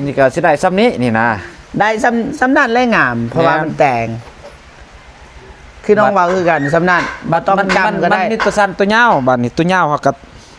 นี่ก็สิได้ซ้ำนี้นี่นะได้ซ้ำนั่นแลงามเพราะว่ามันแต่งคือน้องว่าคือกันซ้ำนั่นบ่ต้องจำก็ได้มันนี่ตัวสั้นตัวยาวบัดนี้ตัวยาวเฮาก็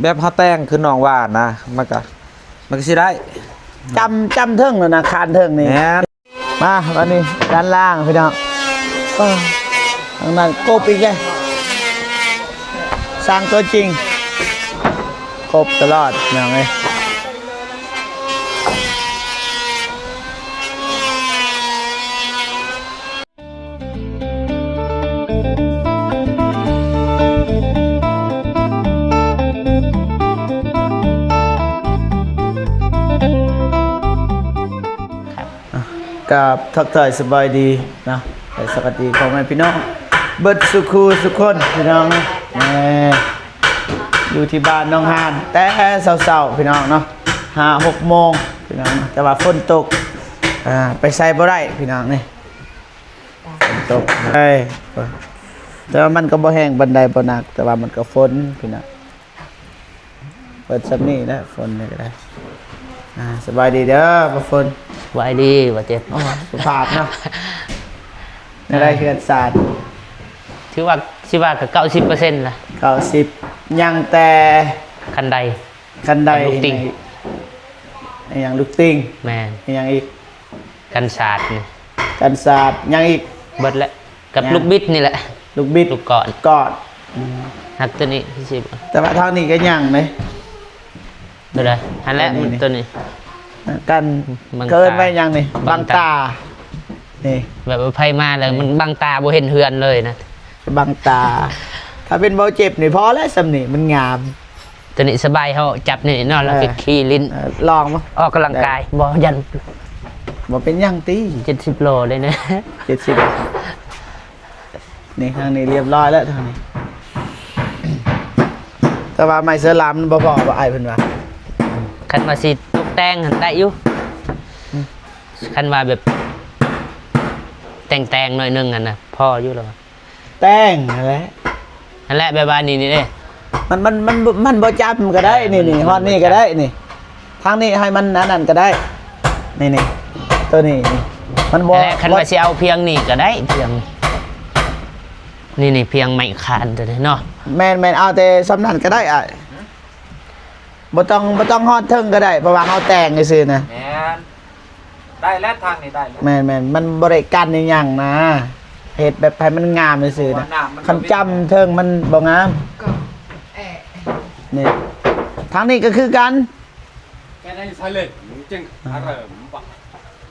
แบบเฮาแต่งคือน้องว่านะมันก็สิได้จำเทิงแล้วนะคานเทิงนี่มาวันนี้ด้านล่างพี่น้องทางนั้นกบอีกเลยสร้างตัวจริงกบตลอดอย่างไรกับทักทายสบายดีนะสวัสดีพ่อแม่พี่น้องเบิดสุขสุขคนพี่น้องอยู่ที่บ้านน้องฮานแต่เช้าๆพี่น้องเนาะ5-6 โมงพี่น้องแต่ว่าฝนตกไปใส่บ่ได้พี่น้องนี่ฝนตกแต่ว่ามันก็บ่แห้งบันไดบ่หนักแต่ว่ามันก็ฝนพี่น้องเปิดซับนี่แล้วฝนนี่ก็ได้สบายดีเด้อบ่ฝนสบายดีว่าเจ็บสุภาพเนาะในรายเฮือนศาสตร์ถือว่าก็90%ละ90ยังแต่คันใดลูกติ่งอย่างลูกติ่งแม่นยังอีกกันศาสตร์นี่กันศาสตร์ยังอีกเบิดแล้วกับลูกบิดนี่แหละลูกบิดลูกก่อนหักตัวนี้พี่สิแต่ว่าทางนี้ก็ยังเลยตัวใดหันแล้วตัวนี้กันเกินไปยังนี่บังตานี่แบบไผมาแล้วมันบังตาบ่เห็นเฮือนเลยนะบังตาถ้าเป็นเบาเจ็บนี่พอแล้วสำนี่มันงามตัวนี้สบายเฮาจับนี่นอนแล้วก็ขี้ลิ้นลองมั้ยออกกำลังกายบ่ยันบ่เป็นยังตี70 โลเลยนะ70นี่ทางนี้เรียบร้อยแล้วทางนี้แต่ว่าไม้เสื้อลามบ่พอบ่อ้ายเพิ่นว่าคันว่าสิตกแต่งหันได้อยู่คันว่าแบบแต่งหน่อยนึงอ่ะนะพออยู่แล้วแต่งนั่นแหละแบบว่านี่เด้มันบ่จำก็ได้นี่ฮอดนี่ก็ได้นี่ทางนี้ให้มันนั่นก็ได้นี่ตัวนี้มันบ่คันว่าสิเอาเพียงนี่ก็ได้เพียงนี่เพียงไม้คานตัวนี้เนาะแม่นเอาแต่สำนันก็ได้อ่ะบ่ต้องฮอดเทิงก็ได้เพราะว่าเฮาแต่งซื่อๆนะแม่นได้แล้วทางนี้ได้แล้วแม่นมันบ่ได้กันอีหยังนะเฮ็ดแบบให้มันงามซื่อๆนะคันจำเทิงมันบ่งามนี่ทางนี้ก็คือกันแค่นั้นใช่เลยจึงอร่อยบ่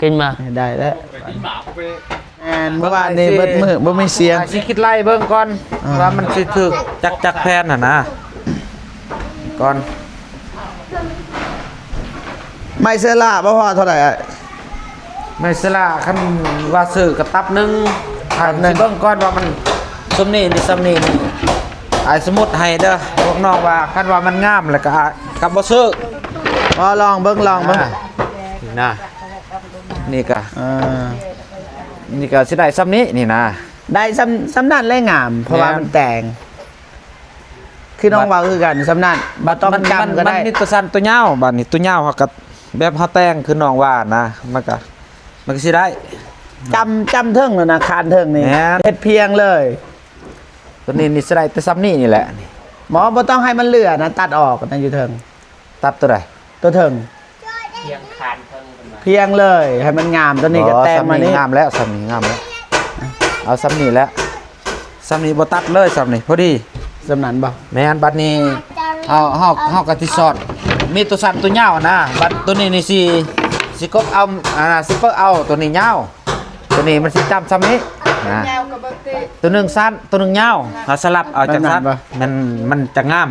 กินมาได้แล้วเมื่อวานนี้เบิดมื้อบ่มีเสียงสิคิดไล่เบิ่งก่อนว่ามันสิถึกจักแพนน่ะนะก่อนไม่เสื้อลาบ่พอเท่าไหร่ไม่เสื้อลาคันว่าซื้อกระตับนึงถามสิเบิ่งก่อนว่ามันซุมนี้นี่ไอ้สมุดให้เด้อพวกน้องว่าคันว่ามันงามแล้วก็บ่ซื้อลองเบิ่งนะนี่ก็สิได้ซ้ำนี้นี่นะได้ซ้ำนั่นแลงามเพราะว่ามันแต่งคือน้องว่าคือกันซ้ำนั่นบ่ต้องจำก็ได้มันนี่ตัวสั้นตัวยาวบัดนี้ตัวยาวเฮาก็แบบเฮาแต่งคือน้องว่านะมันก็สิได้จำเทิงแล้วนะคานเทิงนี่เฮ็ดเพียงเลยตัวนี้สิได้แต่ซ้ำนี้นี่แหละหมอบ่ต้องให้มันเหลือนะตัดออกนั่นอยู่เทิงตัดตัวใดตัวเทิงเพียงคานเทิงเพียงเลยให้มันงามตัวนี้ก็แต่งมานี่งามแล้วซ้ำนี้งามแล้วเอาซ้ำนี้แล้วซ้ำนี้บ่ตัดเลยซ้ำนี้พอดีสำนันบ่แม่นบัดนี้เฮาก็สิสอดมีตัวสั้นตัวยาวนะบัดตัวนี้นี่สิกบเอาสิเปิ้เอาตัวนี้ยาวตัวนี้มันสิจำซ้ำนี้นะตัวนึงสั้นตัวนึงยาวเฮาสลับเอาจังซั่นมันจะงาม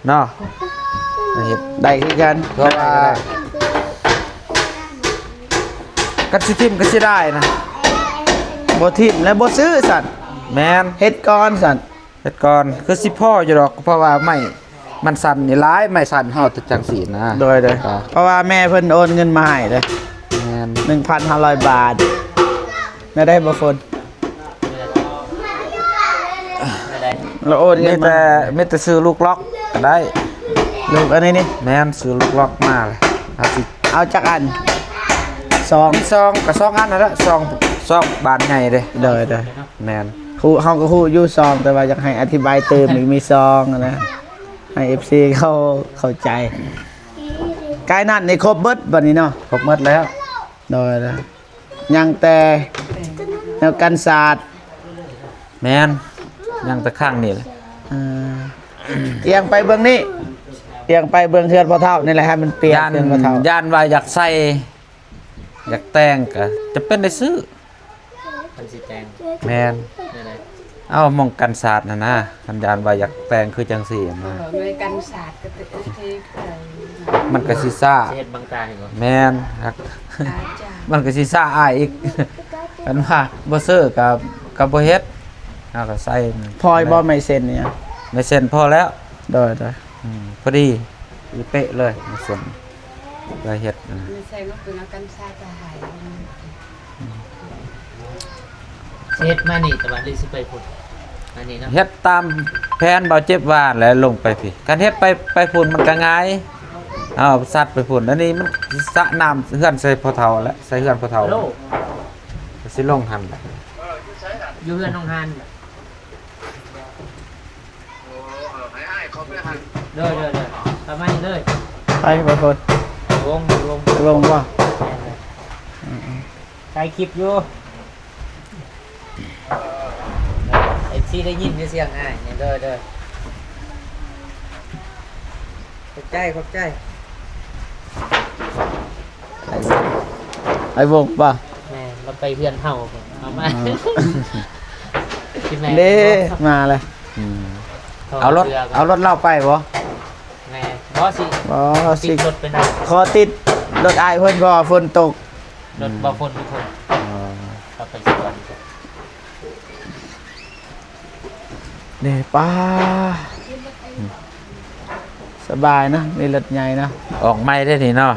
เนาะได้คือกันเพราะว่ากันสิทิมก็สิได้นะบ่ทิมและบ่ซื้อสัตว์แม่นเฮ็ดก่อนสัตว์เฮ็ดก่อนคือสิพ่ออยู่ดอกเพราะว่าไม่มันสั่นนี่หลายไม่สั่นเฮาจังซี่นะโดยเพราะว่าแม่เพิ่นโอนเงินมาให้เด้แม่น 1,500 บาทแม่ได้บ่ฝนเราโอนเงินมาไม่แต่ซื้อลูกล็อกก็ได้ ลูกอันนี้นี่ แม่นซื้อลูกล็อกมาเลยเอาสิ เอาจักอันสอง มีซองกับซองอันนั่นแหละซองบานใหญ่เลย เด้อ แม่น ครูเฮาก็ฮู้อยู่ซองแต่ว่าอยากให้อธิบายเติมอีกมีซองนะให้ FC เข้าใจกายนั่นนี่ครบเบิดบัดนี้เนาะ ครบหมดแล้ว โดยนะยังแต่แนวกันศาสตร์ แม่นยังแต่ข้างนี่เลย อ่าเอียงไปเบื้องนี้เอียงไปเบื้องเทือนพ่อเฒ่านี่แหละให้มันเปียก ย่าน เทือนพ่อเฒ่า ย่านว่าอยากใส่อยากแต่งก็จะเป็นได้ซื้อ มันสิแจง แม่น นั่นแหละ เอามองกันศาสตร์นะคันยานว่าอยากแต่งคือจังสี่นะ ในกันศาสตร์ก็ติดที่ มันก็สิซ่า เฮ็ดบางตาเห็นบ่ แม่นครับ อาจารย์ มันก็สิซ่าอายอีก กันว่าบ่ซื้อกับบ่เฮ็ดเอาก็ใส่ พลอยบ่ไม่เซ็นเนี่ย ไม่เซ็นพอแล้ว โดย พอดีอีเป๊ะเลยไม่เซ็นก็เฮ็ดนะ ไม่ใช่ก็คือนักกันศาสตร์จะหาย เฮ็ดมานี่แต่ว่าเลยสิไปพุ่นอันนี้เนาะ เฮ็ดตามแผนเบาเจ็บว่าแล้วลงไปพี่การเฮ็ดไปพุ่นมันก็ง่ายเอาสัตว์ไปพุ่นอันนี้มันสระน้ำเฮือนใส่พอเฒ่าแล้วใส่เฮือนพอเฒ่า ฮัลโหล ก็สิลงหั่น อยู่เฮือนน้องฮันเด้อประมาณนี้เลย ไปบ่คน วง ลงบ่ ถ่ายคลิปอยู่ไอ้ที่ได้ยินเสียงง่ายเนี่ยเด้อขอบใจ ไอ้วงบ่ แม่เราไปเพื่อนเฮาผมเอามาคิดแม่ เด้มาเลย อืมเอารถเล่าไปบ่ แม่บอสิ บ่ ติ สิ ดรถเป็นไร ขอติดรถอ้ายเพิ่นบ่ฝนตก รถบ่ฝนทุกคนเราไปสวน นี่ป้าสบายนะมีรถใหญ่นะ ออกไม่ได้นี่เนาะ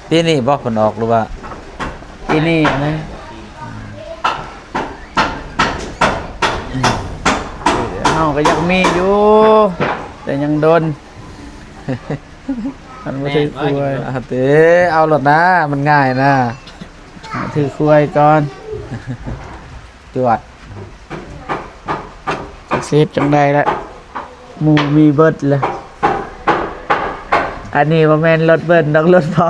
ปีนี้บ่เพิ่นออกหรือว่า ที่นี่นะเฮาก็ยังมีอยู่แต่ยังโดนมันบ่ถือคุย เอาเต้เอารถนะมันง่ายนะ ถือคุยก่อน จวด จักเซฟจังได้ละหมู่มีเบิดเลยอันนี้บ่แม่นรถเบิ้ลดอกรถพอ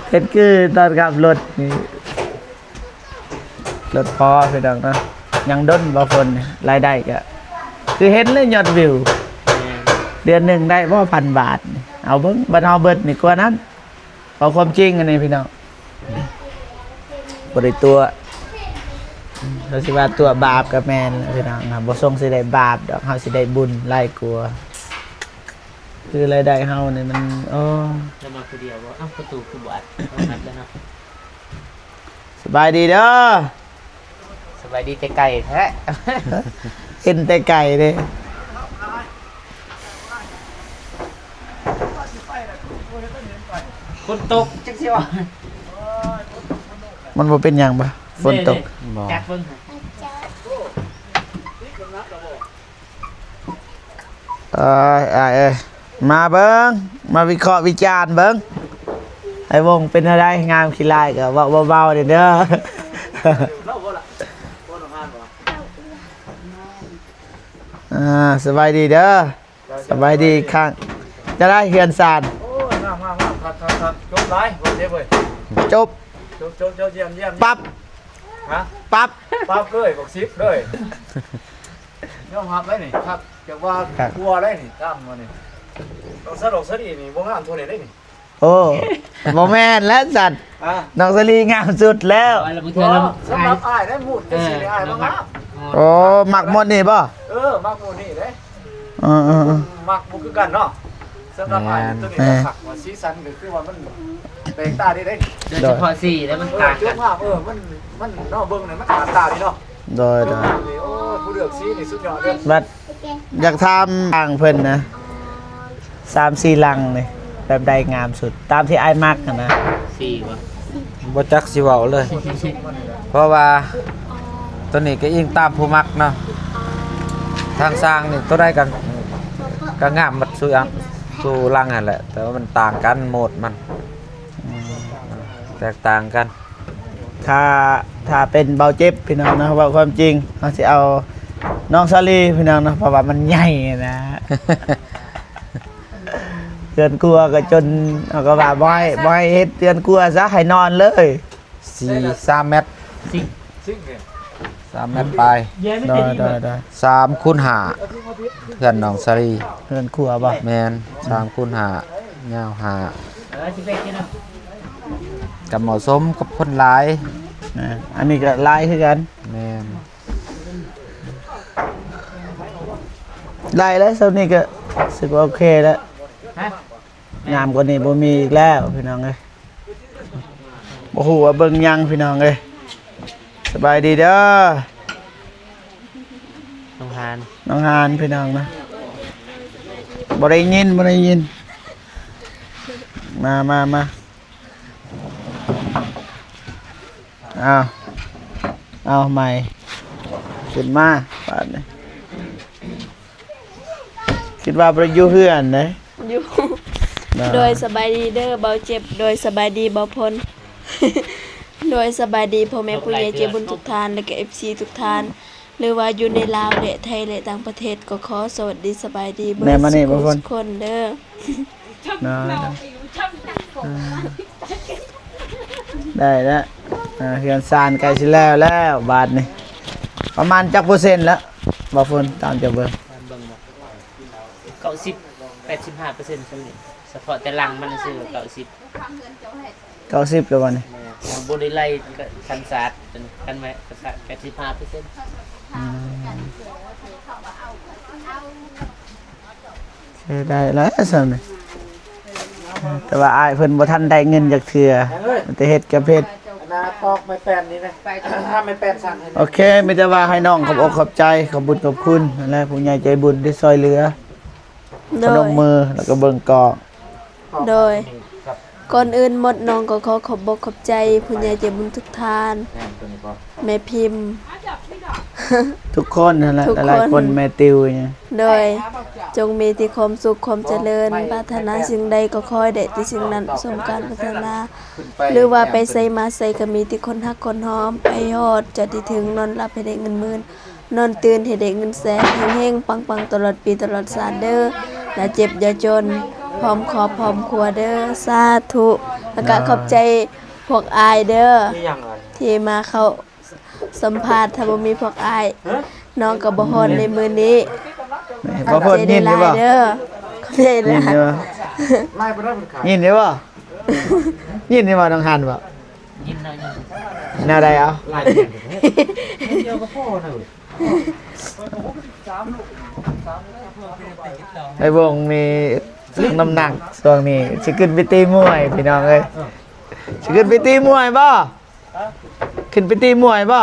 เฮ็ดคือตอนขับรถนี่รถพอพี่น้องนะยังด้นบ่คนนี่รายได้ก็คือเห็นเลยยอดวิว เดือนหนึ่งได้ว่า1,000 บาทนี่เอาเบิ้งบันเอาเบิดนี่กว่านั้นเอาความจริงอันนี้พี่น้องบริตัวเราสิว่าตัวบาปกับแมนพี่น้องนะบ่ทรงสิได้บาปดอกเฮาสิได้บุญไล่กลัวคือรายได้เฮานี่มันอ๋อ แล้วมาคนเดียวว่าอ้าวประตูคือบาดนัดแล้วเนาะ สบายดีเด้อ สบายดีแต่ไก่แท้ เห็นแต่ไก่เด้ ฝนตกจักสิว่า มันบ่เป็นหยังบ่ฝนตก จักเบิ่ง เอ้ยมาเบิ่งมาวิเคราะห์วิจารณ์เบิ่งไอ้วงเป็นอะไรงามขี้ลายก็เว้าเบาๆเด้อสบายดีเด้อสบายดีอีกครั้งจะได้เฮือนซาน โอ้ยมาครับจบไรวันเดียวเว้ย จบ จบเยี่ยม ปั๊บ ฮะ ปั๊บ ปั๊บเลยบอกซิปเลยยอมรับเลยนี่ครับจะว่า ครับ กลัวเลยนี่ตามมานี่ต้องสะดวกสะดีนี่บ่งามเท่าไหร่ได้นี่ โอ้โมแมนและสัตว์ อ่ะ น้องสลีงามสุดแล้ว แล้วบางเทื่อเรา สำหรับอ้ายได้หมุดได้สิได้อ้ายบ่งาม โอ้หมักหมดนี่ป่ะ มักหมุดนี่เด้ เออ มักบ่คือกันเนาะสำหรับอ้ายตัวนี้ก็ผักว่าสีสันก็คือว่ามันแปลกตาดีได้ โดยเฉพาะสีแล้วมันต่าง จุ๊ กับ น มากมันเนาะเบิ่งนี่มันต่างตาดีเนาะ โดย โอ้ผู้เลือกสีนี่สุดยอดเด้ บัดอยากทำอ่างเพิ่นนะ3-4 ลังนี่แบบใดงามสุด ตามที่ไอ้ายมักอะนะ สีวะ บ่จักสิเว้าเลย เพราะว่าตัวนี้ก็อิงตามผู้มักเนาะทางสร้างนี่ตัวใดกันก็งามหมดสุดอัน สู้ลังนั่นแหละ แต่ว่ามันต่างกันโหมดมันแตกต่างกัน ถ้าเป็นเบาเจ็บพี่น้องนะว่าความจริงเราสิเอาน้องซาลีพี่น้องนะเพราะว่ามันใหญ่นะ เตือนกลัวก็จนเอาก็ว่าบ่ให้เฮ็ดเตือนกลัวซะให้นอนเลย 3 เมตร ซิ่งเนี่ย 3 เมตรไป ได้ 3 คูณ 5เพื่อนน้องสรี เตือนกลัวบ่ แมน3 คูณ 5ยาว5กับเหมาะสมกับคนหลาย อันนี้ก็ลายคือกัน แมน ลายแล้วเท่านี้ก็รู้สึกว่าโอเคแล้วงามกว่านี้บ่มีอีกแล้วพี่น้องเอ้ยบ่ฮู้ว่าเบิ่งยังพี่น้องเอ้ยสบายดีเด้อ น้องฮาน น้องหานพี่น้องนะบ่ได้ยินมาเอาใหม่ขึ้นมาปาดนี่คิดว่าบ่ได้อยู่เฮือนเด้ อยู่ โดยสบายดีเด้อเบาเจ็บ โดยสบายดีเบาพล โดยสบายดีพ่อแม่ผู้ใหญ่ใจบุญทุกท่านและก็ FC ทุกท่านหรือว่าอยู่ในลาวและไทยและต่างประเทศก็ขอสวัสดีสบายดีเบิดทุกคนเด้อ นะได้แล้วเฮือนซานใกล้สิแล้วบาทนี่ประมาณจักเปอร์เซ็นต์แล้วบ่ฝนตามจะเบิ่ง เบิ่งบ่85%ซั่นนี่เฉพาะแต่หลังมันซื่อ90 90แล้วบ่นี่ บ่ได้ไล่คันศาสตร์กันไว้85% ได้แล้วซั่นนี่แต่ว่าอ้ายเพิ่นบ่ทันได้เงินจากเทื่อมันแต่เฮ็ดกับเฮ็ด นาตอกไม่แป้นนี่นะถ้าไม่แป้นสั่งให้ โอเคมีแต่ว่าให้น้องขอบอกขอบใจขอบบุญขอบคุณนั่นแหละผู้ใหญ่ใจบุญที่ซอยเหลือ โด พน ย มมือแล้วก็เบิ่งกอก โดยก่อนอื่นหมดน้องก็ขอขอบอกขอบใจผู้ใหญ่ใจบุญทุกท่าน แม่พิมพ์ ทุกคนนั่นแหละ ทุกคน หลายๆคนแม่ติวเนี่ย โดยจงมีแต่ความสุขความเจริญปรารถนาสิ่งใดก็ขอให้ได้ที่สิ่งนั้นสมการปรารถนา หรือว่าไปใส่มาใส่ก็มีที่คนฮักคนหอมไปฮอดจะที่ถึงนอนหลับให้ได้เงินหมื่นนอนตื่นให้ได้เงินแสนเฮงๆปังๆตลอดปีตลอดชาติเด้ออย่าเจ็บอย่าจนพร้อมครอบพร้อมครัวเด้อสาธุแล้วก็ขอบใจพวกอายเด้อที่มาเข้าสัมภาษณ์ถ้าบ่มีพวกอายน้องก็บ่ฮอดในมื้อนี้ บ่เพิ่นยินได้บ่ เด้อขอบใจห ยิน ลาย ได้บ่ ไล่ไปได้เป็นขาย ยินได้บ่ยินได้บ่น้องหันบ่ ยินหน่อย แนวใดเอา ไล่เดียวก็พ่อนะ ไอ้วงมีเรื่องน้ำหนักช่วงนี้สิขึ้นไปตีมวยพี่น้องเอ้ยสิขึ้นไปตีมวยบ่ขึ้นไปตีมวยบ่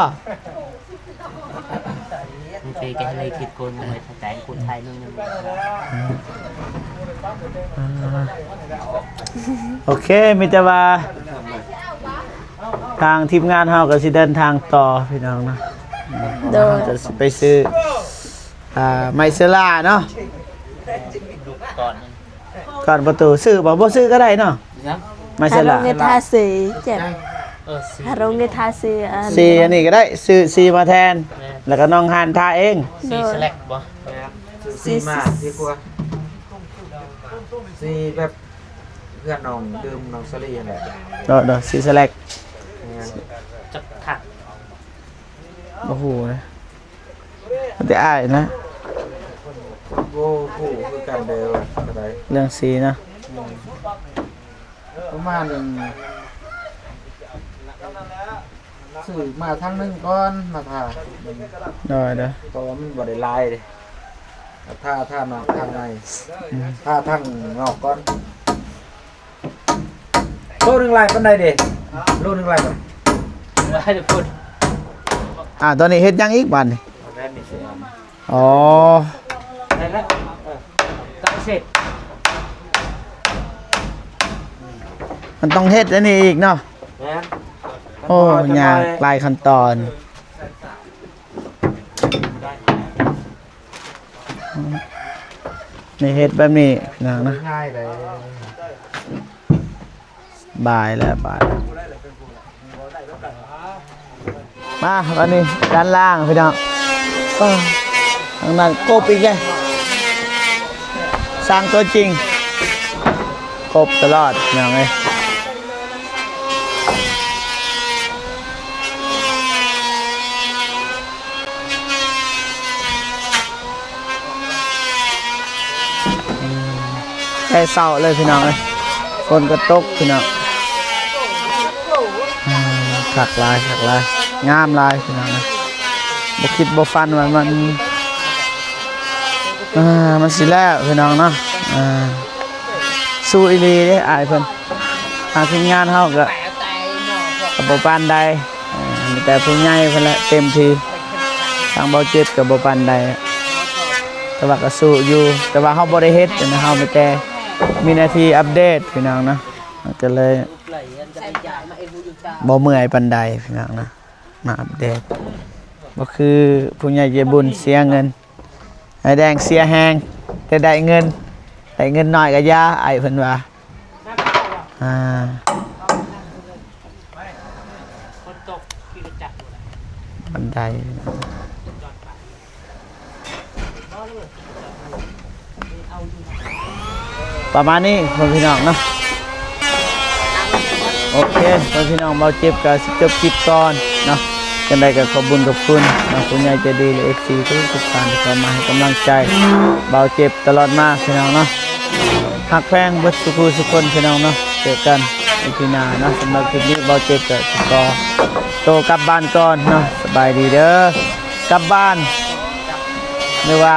มันไปแกเลยคิดโกนไว้แต่งคนไทยนึงนึง โอเคมีแต่ว่าทางทีมงานเฮาก็สิเดินทางต่อพี่น้องเนาะ โดย จะไปซื้อไมเซล่าเนาะ ก่อนนึง ก่อนประตูซื้อบ่ซื้อก็ได้เนาะไมเซ ถ้าเรา ล่า เงินทาสีเจ็บ สิ ถ้าเราเงินทาสีอัน ซีอันนี้ก็ได้ซื้อซีมาแทน แล้วก็น้องหานทาเอง สีสแลกบ่ ซีมาดีกว่าซีแบบเพื่อนน้องดื่มน้องสลีนั่นแหละ เด้อซีสแลก จักถัก โอ้โหนะมันจะอ้ายนะ โอ้โหคือกันเดียวอะไร เรื่องซีนะ ประมาณสื่อมาทางนึงก่อนมาท่า เด้อ ตัวมันบ่ได้ลายเลยท่านอกทางในท่าทางนอกก่อนโลนึงลายปานใดเด้โลนึงลายก่อน ว่าให้พูด ตอนนี้เฮ็ดยังอีกบัดนี่ แม่นนี่สิ อ๋อ ได้แล้วก็เสร็จ มันต้องเฮ็ดอันนี้อีกเนาะ แม่น โอ้ยากหลายขั้นตอน นี่เฮ็ดแบบนี้พี่น้องนะ ง่ายเลย บ่ายแล้วบ่ายมาวันนี้ด้านล่างพี่น้องทางนั้นกบอีกเลยสร้างตัวจริงกบตลอดอย่างไงแค่เศร้าเลยพี่น้องเลยฝนก็ตกพี่น้องขักลายงามลายพี่น้องนะบ่คิดบ่ฟันว่ามันสิแล้วพี่น้องเนาะสู้อีหลีเด้อายเพิ่นทางทีมงานเฮาก็บ่ปานใดมีแต่ผู้ใหญ่เพิ่นแหละเต็มที่ทางเบาเจ็บก็บ่ปานใดแต่ว่าก็สู้อยู่แต่ว่าเฮาบ่ได้เฮ็ดนะเฮามีแต่มีหน้าที่อัปเดตพี่น้องนะก็เลยบ่เมื่อยปานใดพี่น้องนะมาอัปเดตบ่คือผู้ใหญ่ใจบุญเสียเงินไอ้แดงเสียแฮงแต่ได้เงินน้อยก็ยาไอ้เพิ่นว่าคนตกขี่รถจักร บันไดประมาณนี้พี่น้องเนาะโอเคพี่น้องเบาเจ็บก็สิจบคลิปก่อนเนาะจังได๋ก็ขอบคุณผู้ใหญ่ใจดีและ FC ทุกท่านที่เข้ามาให้กำลังใจเบาเจ็บตลอดมาพี่น้องเนาะฮักแพงเบิดทุกคนพี่น้องเนาะเจอกันอีพีหน้าเนาะสำหรับคลิปนี้เบาเจ็บก็โตกลับบ้านก่อนเนาะสบายดีเด้อกลับบ้านไม่ว่า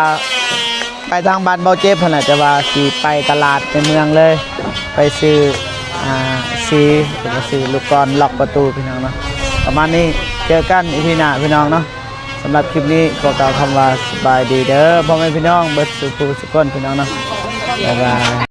ไปทางบ้านเบาเจ็บขนาดจะว่าสิไปตลาดในเมืองเลยไปซื้อซื้อลูกกลอนล็อกประตูพี่น้องเนาะประมาณนี้เจอกันอีพีหน้าพี่น้องเนาะสำหรับคลิปนี้ก็กล่าวคำว่าสบายดีเด้อพ่อแม่พี่น้องเบิดสุขสุขคนพี่น้องเนาะบ๊ายบาย